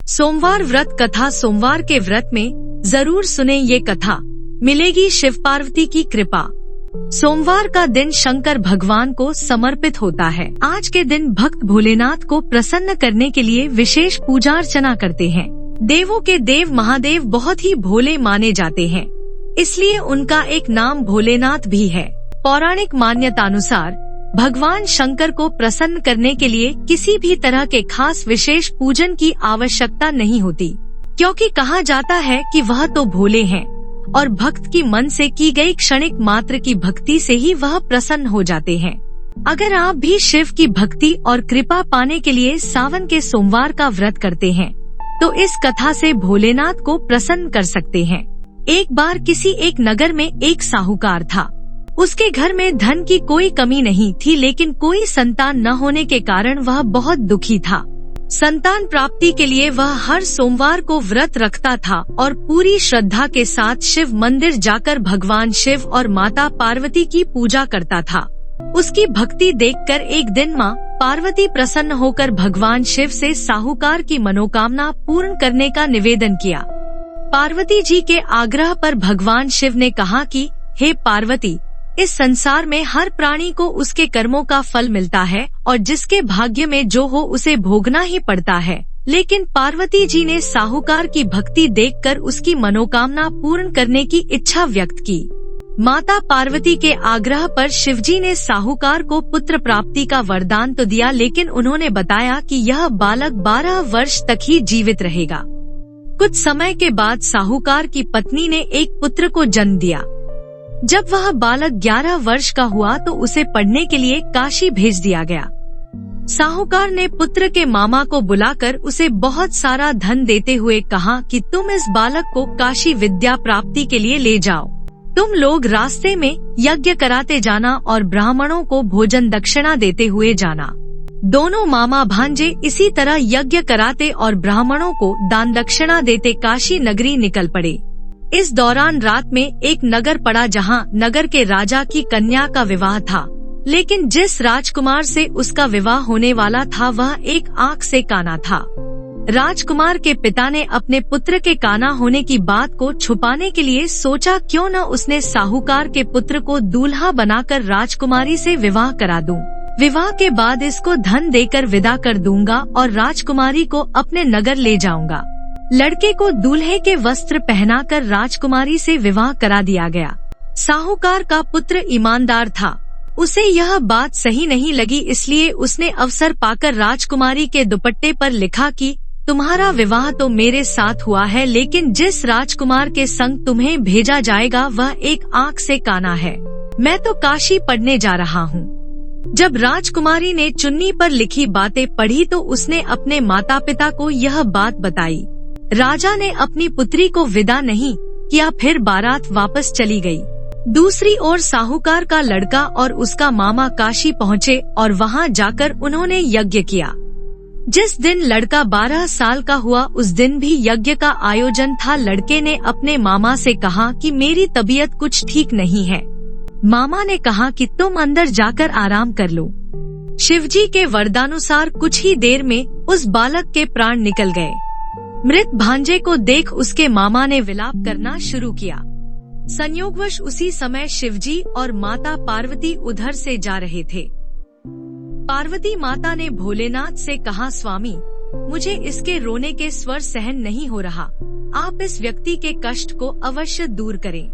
सोमवार व्रत कथा। सोमवार के व्रत में जरूर सुने ये कथा, मिलेगी शिव पार्वती की कृपा। सोमवार का दिन शंकर भगवान को समर्पित होता है। आज के दिन भक्त भोलेनाथ को प्रसन्न करने के लिए विशेष पूजा अर्चना करते हैं। देवों के देव महादेव बहुत ही भोले माने जाते हैं, इसलिए उनका एक नाम भोलेनाथ भी है। पौराणिक मान्यता अनुसार भगवान शंकर को प्रसन्न करने के लिए किसी भी तरह के खास विशेष पूजन की आवश्यकता नहीं होती, क्योंकि कहा जाता है कि वह तो भोले हैं और भक्त की मन से की गई क्षणिक मात्र की भक्ति से ही वह प्रसन्न हो जाते हैं। अगर आप भी शिव की भक्ति और कृपा पाने के लिए सावन के सोमवार का व्रत करते हैं, तो इस कथा से भोलेनाथ को प्रसन्न कर सकते हैं। एक बार किसी एक नगर में एक साहूकार था। उसके घर में धन की कोई कमी नहीं थी, लेकिन कोई संतान न होने के कारण वह बहुत दुखी था। संतान प्राप्ति के लिए वह हर सोमवार को व्रत रखता था और पूरी श्रद्धा के साथ शिव मंदिर जाकर भगवान शिव और माता पार्वती की पूजा करता था। उसकी भक्ति देखकर एक दिन माँ पार्वती प्रसन्न होकर भगवान शिव से साहूकार की मनोकामना पूर्ण करने का निवेदन किया। पार्वती जी के आग्रह पर भगवान शिव ने कहा कि हे पार्वती, इस संसार में हर प्राणी को उसके कर्मों का फल मिलता है और जिसके भाग्य में जो हो उसे भोगना ही पड़ता है। लेकिन पार्वती जी ने साहूकार की भक्ति देखकर उसकी मनोकामना पूर्ण करने की इच्छा व्यक्त की। माता पार्वती के आग्रह पर शिवजी ने साहूकार को पुत्र प्राप्ति का वरदान तो दिया, लेकिन उन्होंने बताया कि यह बालक 12 वर्ष तक ही जीवित रहेगा। कुछ समय के बाद साहूकार की पत्नी ने एक पुत्र को जन्म दिया। जब वह बालक 11 वर्ष का हुआ तो उसे पढ़ने के लिए काशी भेज दिया गया। साहूकार ने पुत्र के मामा को बुलाकर उसे बहुत सारा धन देते हुए कहा कि तुम इस बालक को काशी विद्या प्राप्ति के लिए ले जाओ। तुम लोग रास्ते में यज्ञ कराते जाना और ब्राह्मणों को भोजन दक्षिणा देते हुए जाना। दोनों मामा भांजे इसी तरह यज्ञ कराते और ब्राह्मणों को दान दक्षिणा देते काशी नगरी निकल पड़े। इस दौरान रात में एक नगर पड़ा, जहां नगर के राजा की कन्या का विवाह था, लेकिन जिस राजकुमार से उसका विवाह होने वाला था वह एक आंख से काना था। राजकुमार के पिता ने अपने पुत्र के काना होने की बात को छुपाने के लिए सोचा, क्यों न उसने साहूकार के पुत्र को दूल्हा बनाकर राजकुमारी से विवाह करा दूं। विवाह के बाद इसको धन देकर विदा कर दूंगा और राजकुमारी को अपने नगर ले जाऊंगा। लड़के को दूल्हे के वस्त्र पहनाकर राजकुमारी से विवाह करा दिया गया। साहूकार का पुत्र ईमानदार था, उसे यह बात सही नहीं लगी, इसलिए उसने अवसर पाकर राजकुमारी के दुपट्टे पर लिखा कि तुम्हारा विवाह तो मेरे साथ हुआ है, लेकिन जिस राजकुमार के संग तुम्हें भेजा जाएगा वह एक आंख से काना है। मैं तो काशी पढ़ने जा रहा हूँ। जब राजकुमारी ने चुन्नी पर लिखी बातें पढ़ी तो उसने अपने माता पिता को यह बात बताई। राजा ने अपनी पुत्री को विदा नहीं किया, फिर बारात वापस चली गई। दूसरी ओर साहूकार का लड़का और उसका मामा काशी पहुँचे और वहां जाकर उन्होंने यज्ञ किया। जिस दिन लड़का 12 साल का हुआ उस दिन भी यज्ञ का आयोजन था। लड़के ने अपने मामा से कहा कि मेरी तबीयत कुछ ठीक नहीं है। मामा ने कहा कि तुम अंदर जाकर आराम कर लो। शिवजी के वरदानुसार कुछ ही देर में उस बालक के प्राण निकल गए। मृत भांजे को देख उसके मामा ने विलाप करना शुरू किया। संयोगवश उसी समय शिवजी और माता पार्वती उधर से जा रहे थे। पार्वती माता ने भोलेनाथ से कहा, स्वामी, मुझे इसके रोने के स्वर सहन नहीं हो रहा, आप इस व्यक्ति के कष्ट को अवश्य दूर करें।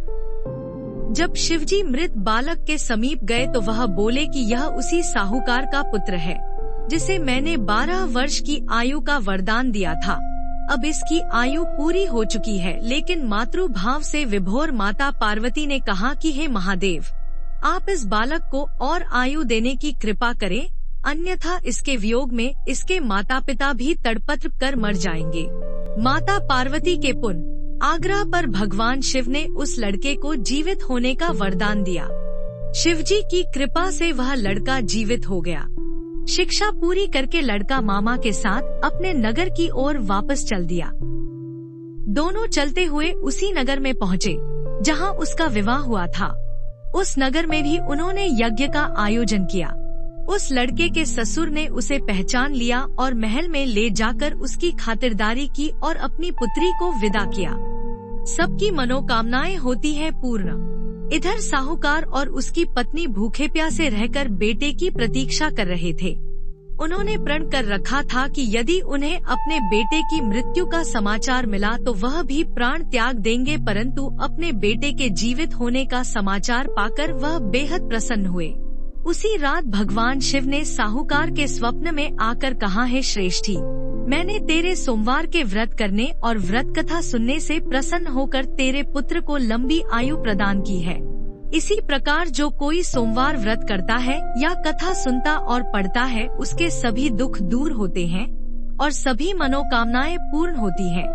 जब शिवजी मृत बालक के समीप गए तो वह बोले कि यह उसी साहूकार का पुत्र है, जिसे मैंने 12 वर्ष की आयु का वरदान दिया था। अब इसकी आयु पूरी हो चुकी है। लेकिन मातृभाव से विभोर माता पार्वती ने कहा कि हे महादेव, आप इस बालक को और आयु देने की कृपा करें, अन्यथा इसके वियोग में इसके माता पिता भी तड़पत्र कर मर जाएंगे। माता पार्वती के पुण्य आग्रह पर भगवान शिव ने उस लड़के को जीवित होने का वरदान दिया। शिवजी की कृपा से वह लड़का जीवित हो गया। शिक्षा पूरी करके लड़का मामा के साथ अपने नगर की ओर वापस चल दिया। दोनों चलते हुए उसी नगर में पहुँचे जहाँ उसका विवाह हुआ था। उस नगर में भी उन्होंने यज्ञ का आयोजन किया। उस लड़के के ससुर ने उसे पहचान लिया और महल में ले जाकर उसकी खातिरदारी की और अपनी पुत्री को विदा किया। सबकी मनोकामनाएं होती हैं पूर्ण। इधर साहूकार और उसकी पत्नी भूखे प्यासे रहकर बेटे की प्रतीक्षा कर रहे थे। उन्होंने प्रण कर रखा था कि यदि उन्हें अपने बेटे की मृत्यु का समाचार मिला तो वह भी प्राण त्याग देंगे, परंतु अपने बेटे के जीवित होने का समाचार पाकर वह बेहद प्रसन्न हुए। उसी रात भगवान शिव ने साहूकार के स्वप्न में आकर कहा, है श्रेष्ठी, मैंने तेरे सोमवार के व्रत करने और व्रत कथा सुनने से प्रसन्न होकर तेरे पुत्र को लंबी आयु प्रदान की है। इसी प्रकार जो कोई सोमवार व्रत करता है या कथा सुनता और पढ़ता है उसके सभी दुख दूर होते हैं और सभी मनोकामनाएं पूर्ण होती हैं।